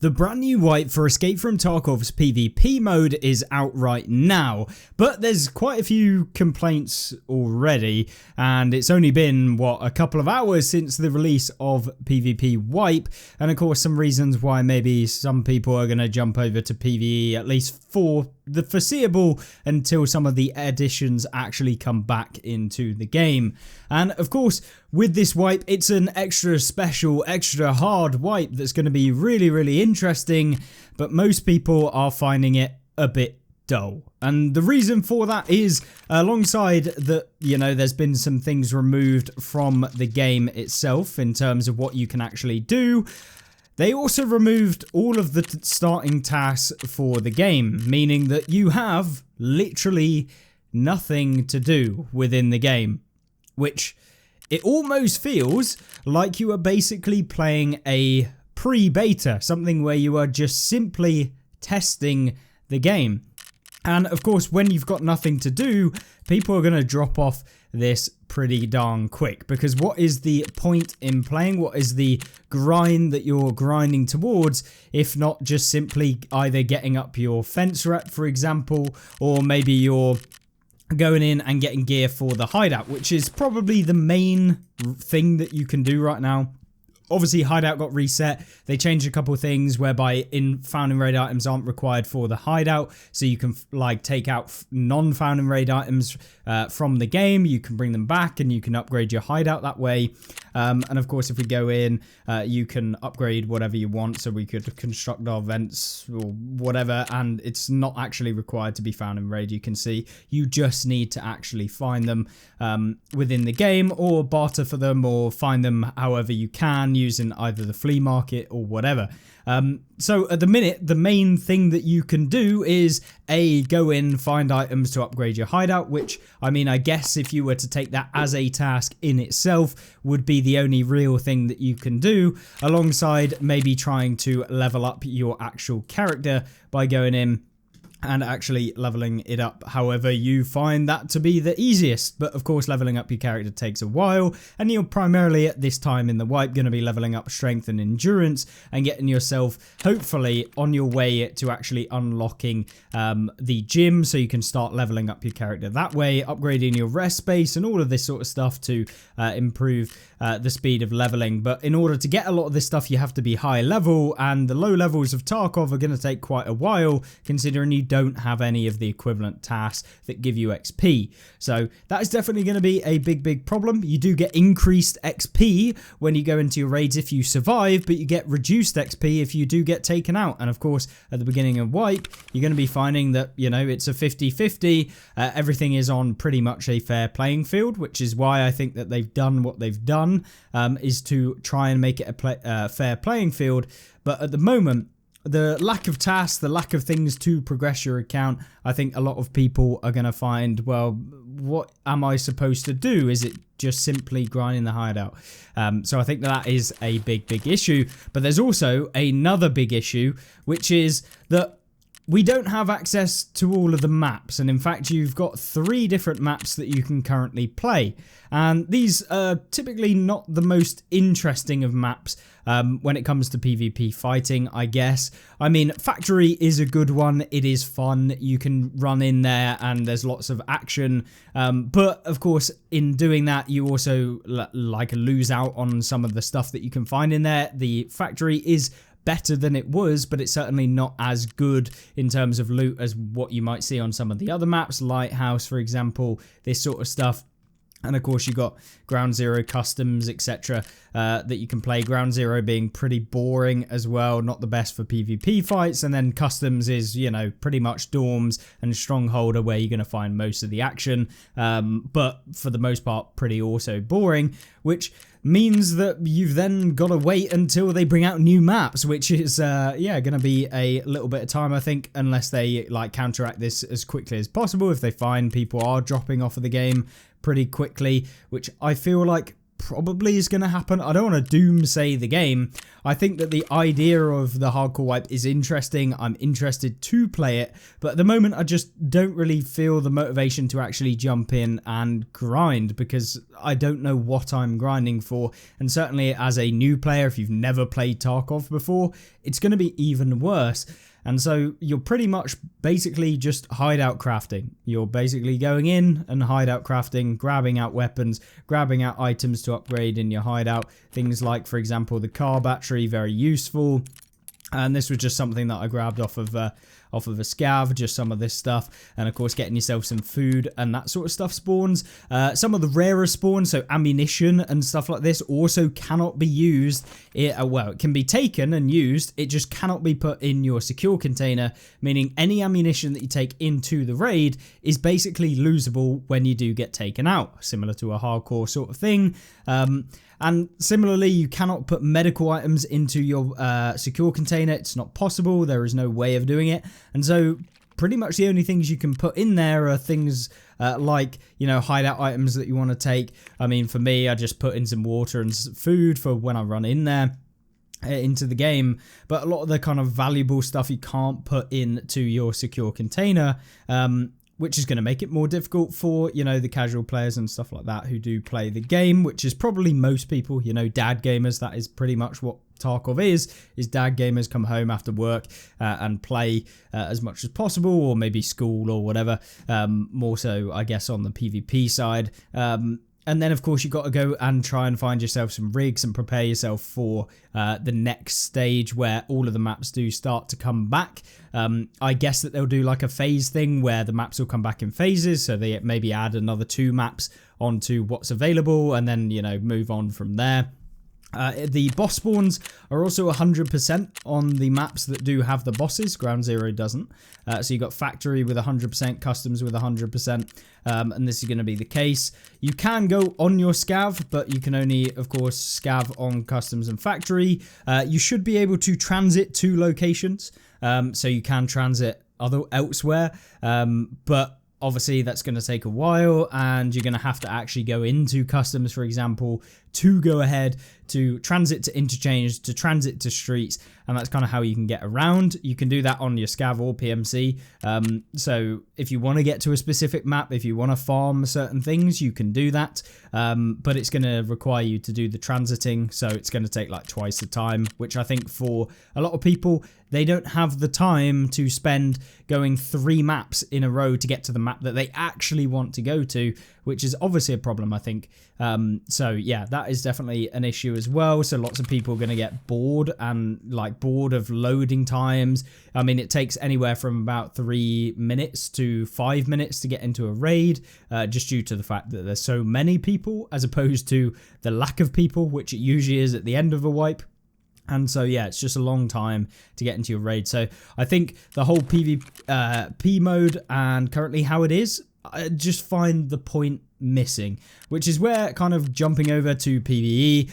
The brand new wipe for Escape from Tarkov's PvP mode is out right now, but there's quite a few complaints already, and it's only been, a couple of hours since the release of PvP wipe, and of course some reasons why maybe some people are going to jump over to PvE, at least for the foreseeable, until some of the additions actually come back into the game. And of course, with this wipe, it's an extra special, extra hard wipe that's going to be really interesting, but most people are finding it a bit dull. And the reason for that is, alongside that, there's been some things removed from the game itself in terms of what you can actually do. They also removed all of the starting tasks for the game, meaning that you have literally nothing to do within the game, which it almost feels like you are basically playing a pre-beta, something where you are just simply testing the game. And of course, when you've got nothing to do, people are going to drop off this pretty darn quick, because what is the point in playing? What is the grind that you're grinding towards, if not just simply either getting up your fence rep, for example, or maybe you're going in and getting gear for the hideout, which is probably the main thing that you can do right now. Obviously, hideout got reset. They changed a couple of things whereby found in raid items aren't required for the hideout, so you can take out non-found in raid items from the game. You can bring them back and you can upgrade your hideout that way. And of course, if we go in, you can upgrade whatever you want. So we could construct our vents or whatever, and it's not actually required to be found in raid. You can see you just need to actually find them within the game, or barter for them, or find them however you can, using either the flea market or whatever. So at the minute, the main thing that you can do is go in, find items to upgrade your hideout, which, I mean, I guess if you were to take that as a task in itself, would be the only real thing that you can do, alongside maybe trying to level up your actual character by going in and actually leveling it up however you find that to be the easiest. But of course, leveling up your character takes a while, and you're primarily at this time in the wipe going to be leveling up strength and endurance and getting yourself hopefully on your way to actually unlocking the gym, so you can start leveling up your character that way, upgrading your rest space and all of this sort of stuff to improve the speed of leveling. But in order to get a lot of this stuff, you have to be high level, and the low levels of Tarkov are going to take quite a while, considering you don't have any of the equivalent tasks that give you XP. So that is definitely going to be a big problem. You do get increased XP when you go into your raids if you survive, but you get reduced XP if you do get taken out. And of course, at the beginning of wipe, you're going to be finding that, it's a 50-50. Everything is on pretty much a fair playing field, which is why I think that they've done what they've done, is to try and make it a fair playing field. But at the moment, the lack of tasks, the lack of things to progress your account, I think a lot of people are going to find, well, what am I supposed to do? Is it just simply grinding the hideout? So I think that is a big issue. But there's also another big issue, which is that we don't have access to all of the maps, and in fact you've got 3 different maps that you can currently play, and these are typically not the most interesting of maps when it comes to PvP fighting, I guess. I mean, Factory is a good one, it is fun, you can run in there and there's lots of action, but of course in doing that you also lose out on some of the stuff that you can find in there. The Factory is better than it was, but it's certainly not as good in terms of loot as what you might see on some of the other maps, Lighthouse for example, this sort of stuff. And of course you got Ground Zero Customs, etc. That you can play. Ground Zero being pretty boring as well, not the best for PvP fights. And then Customs is, pretty much dorms and Stronghold are where you're going to find most of the action. But for the most part, pretty also boring, which means that you've then got to wait until they bring out new maps, which is, going to be a little bit of time, I think, unless they counteract this as quickly as possible. If they find people are dropping off of the game pretty quickly, which I feel like probably is going to happen. I don't want to doomsay the game. I think that the idea of the hardcore wipe is interesting. I'm interested to play it, but at the moment I just don't really feel the motivation to actually jump in and grind, because I don't know what I'm grinding for. And certainly as a new player, if you've never played Tarkov before, it's going to be even worse. And so you're pretty much basically just hideout crafting. You're basically going in and hideout crafting, grabbing out weapons, grabbing out items to upgrade in your hideout. Things like, for example, the car battery, very useful. And this was just something that I grabbed off of a scav, just some of this stuff. And of course, getting yourself some food and that sort of stuff spawns. Some of the rarer spawns, so ammunition and stuff like this, also cannot be used. Well, it can be taken and used, it just cannot be put in your secure container, meaning any ammunition that you take into the raid is basically losable when you do get taken out, similar to a hardcore sort of thing. And similarly, you cannot put medical items into your secure container. It's not possible. There is no way of doing it. And so pretty much the only things you can put in there are things like, you know, hideout items that you want to take. I mean, for me, I just put in some water and food for when I run in there into the game. But a lot of the kind of valuable stuff you can't put into your secure container, which is going to make it more difficult for, you know, the casual players and stuff like that who do play the game, which is probably most people, you know, dad gamers. That is pretty much what Tarkov is dad gamers come home after work and play as much as possible, or maybe school or whatever, more so I guess on the PvP side. And then, of course, you've got to go and try and find yourself some rigs and prepare yourself for the next stage where all of the maps do start to come back. I guess that they'll do like a phase thing where the maps will come back in phases. So they maybe add another 2 maps onto what's available and then, you know, move on from there. The boss spawns are also 100% on the maps that do have the bosses. Ground Zero doesn't. So you got Factory with 100%, Customs with 100%, and this is going to be the case. You can go on your scav, but you can only, of course, scav on Customs and Factory. You should be able to transit to locations, so you can transit elsewhere, but obviously that's going to take a while, and you're going to have to actually go into Customs, for example, to go ahead to transit to interchange, to transit to streets, and that's kind of how you can get around. You can do that on your scav or PMC. So if you want to get to a specific map, if you want to farm certain things, you can do that, but it's going to require you to do the transiting, so it's going to take like twice the time, which I think for a lot of people, they don't have the time to spend going 3 maps in a row to get to the map that they actually want to go to, which is obviously a problem, I think. So yeah, that is definitely an issue as well. So lots of people are going to get bored and like bored of loading times. I mean, it takes anywhere from about 3 minutes to 5 minutes to get into a raid, just due to the fact that there's so many people as opposed to the lack of people, which it usually is at the end of a wipe. And so, yeah, it's just a long time to get into your raid. So I think the whole PvP mode and currently how it is, I just find the point missing, which is where kind of jumping over to PvE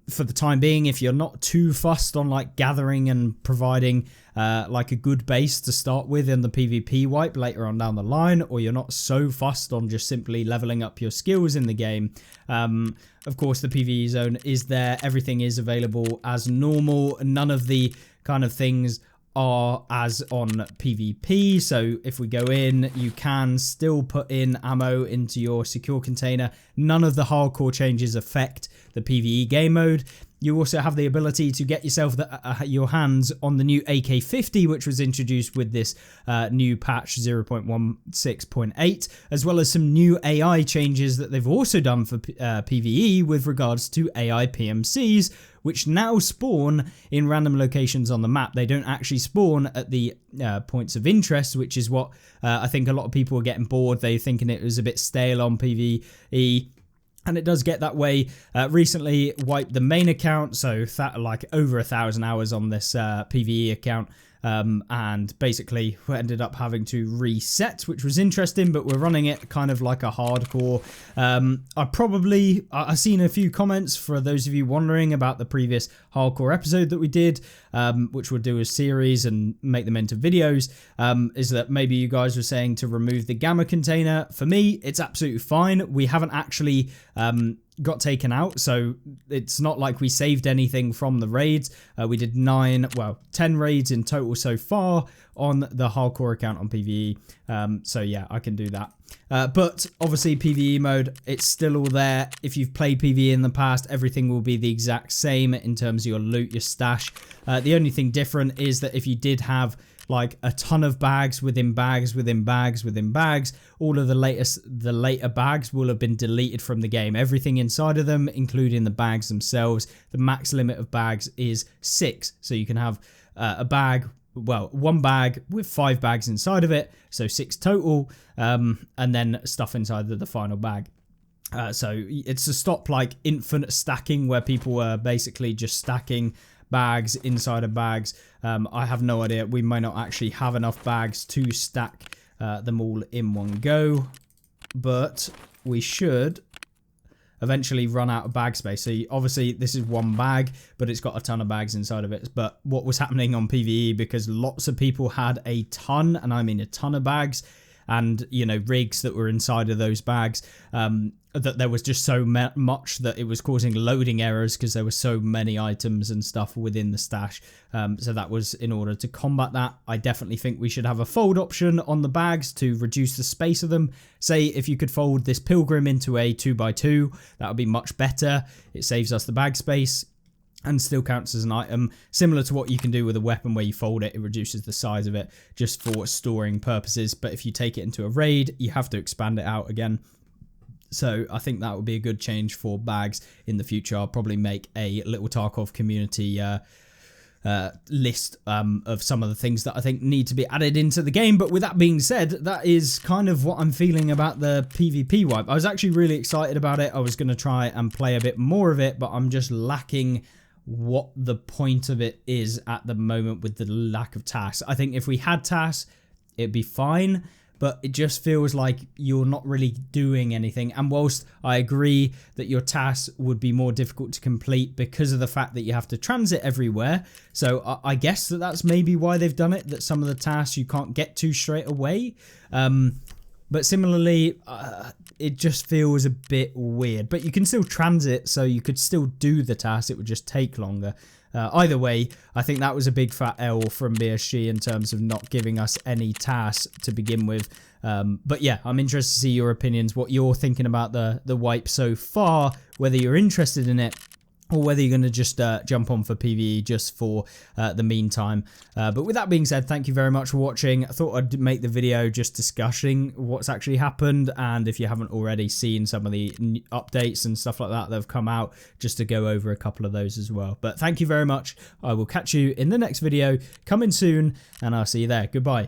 for the time being, if you're not too fussed on like gathering and providing like a good base to start with in the PvP wipe later on down the line, or you're not so fussed on just simply leveling up your skills in the game, of course the PvE zone is there. Everything is available as normal. None of the kind of things are as on PvP. So if we go in, you can still put in ammo into your secure container. None of the hardcore changes affect the PvE game mode. You also have the ability to get yourself your hands on the new AK-50, which was introduced with this new patch 0.16.8, as well as some new AI changes that they've also done for PvE with regards to AI PMCs, which now spawn in random locations on the map. They don't actually spawn at the points of interest, which is what I think a lot of people are getting bored. They're thinking it was a bit stale on PvE. And it does get that way. Recently wiped the main account, so like over 1,000 hours on this PvE account, and basically we ended up having to reset, which was interesting, but we're running it kind of like a hardcore. I've seen a few comments for those of you wondering about the previous hardcore episode that we did, which we'll do a series and make them into videos, is that maybe you guys were saying to remove the gamma container. For me, it's absolutely fine. We haven't actually got taken out, so it's not like we saved anything from the raids. We did 10 raids in total so far on the hardcore account on PvE, so yeah, I can do that. But obviously PvE mode, it's still all there. If you've played PvE in the past, everything will be the exact same in terms of your loot, your stash. The only thing different is that if you did have like a ton of bags within bags within bags within bags, all of the later bags will have been deleted from the game. Everything inside of them, including the bags themselves. The max limit of bags is 6, so you can have a bag, well, one bag with 5 bags inside of it, so 6 total, and then stuff inside of the final bag. So it's to stop like infinite stacking where people were basically just stacking bags inside of bags. I have no idea. We might not actually have enough bags to stack them all in one go, but we should eventually run out of bag space. So obviously this is one bag, but it's got a ton of bags inside of it. But what was happening on PvE, because lots of people had a ton, and I mean a ton of bags, and, you know, rigs that were inside of those bags, that there was just so much that it was causing loading errors because there were so many items and stuff within the stash. So that was in order to combat that. I definitely think we should have a fold option on the bags to reduce the space of them. Say if you could fold this pilgrim into a 2x2, that would be much better. It saves us the bag space and still counts as an item, similar to what you can do with a weapon where you fold it. It reduces the size of it just for storing purposes, but if you take it into a raid, you have to expand it out again. So I think that would be a good change for bags in the future. I'll probably make a little Tarkov community list of some of the things that I think need to be added into the game. But with that being said, that is kind of what I'm feeling about the PvP wipe. I was actually really excited about it. I was going to try and play a bit more of it, but I'm just lacking what the point of it is at the moment with the lack of tasks. I think if we had tasks, it'd be fine, but it just feels like you're not really doing anything. And whilst I agree that your tasks would be more difficult to complete because of the fact that you have to transit everywhere, so I guess that's maybe why they've done it, that some of the tasks you can't get to straight away. But similarly, it just feels a bit weird. But you can still transit, so you could still do the task. It would just take longer. Either way, I think that was a big fat L from BSG in terms of not giving us any tasks to begin with. But yeah, I'm interested to see your opinions, what you're thinking about the wipe so far, whether you're interested in it, or whether you're going to just jump on for PvE just for the meantime. But with that being said, thank you very much for watching. I thought I'd make the video just discussing what's actually happened, and if you haven't already seen some of the updates and stuff like that that have come out, just to go over a couple of those as well. But thank you very much. I will catch you in the next video, coming soon, and I'll see you there. Goodbye.